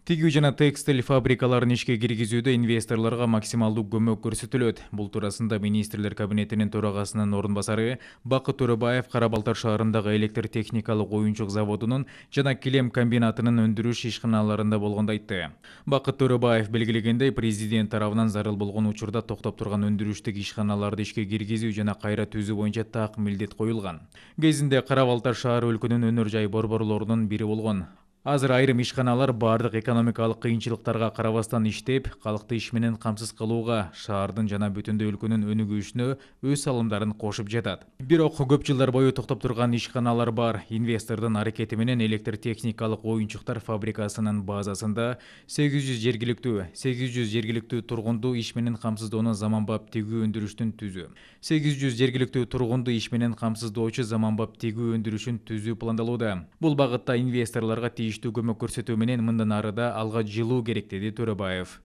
Тигүү жана текстиль фабрикаларын ишке киргизүүдө инвесторлорго максималдуу көмөк көрсөтүлөт. Бул туурасында министрлер кабинетинин төрагасынын орун басары Бакыт Төрөбаев Кара Балдар шаарындагы электр техникалык оюнчук заводунун жана килем комбинатынын өндүрүш ишканаларында болгондо айтты. Бакыт Төрөбаев белгилегендей, президент тарабынан зарыл болгон учурда токтоп турган өндүрүштүк ишканаларды ишке киргизүү жана кайра түзүү боюнча так милдет коюлган. Кезинде Кара Балдар шаары өлкөнүн өнөр жай борборлорунун бири болгон. Азыр айрым ишканалар бардык экономикалык кыйынчылыктарга карабастан иштеп, калкты иш менен камсыз кылууга, шаардын жана бүтүндөй өлкөнүн өнүгүшүнө өз салымдарын кошуп жатат. Бирок көп жылдар бою токтоп турган ишканалар бар. Инвестордун аракети менен электр техникалык оюнчуктар фабрикасынын базасында 800 жергиликтүү тургунду иш менен камсыздоону заманбап тигүү өндүрүштүн түзүү. 800 жергиликтүү тургунду иш менен камсыздоочу заманбап тигүү өндүрүшүн түзүү пландалууда. Бул багытта инвесторлорго тийиштүү көмөк көрсөтүү менен мындан ары да алга жылуу керек, деди Төрөбаев.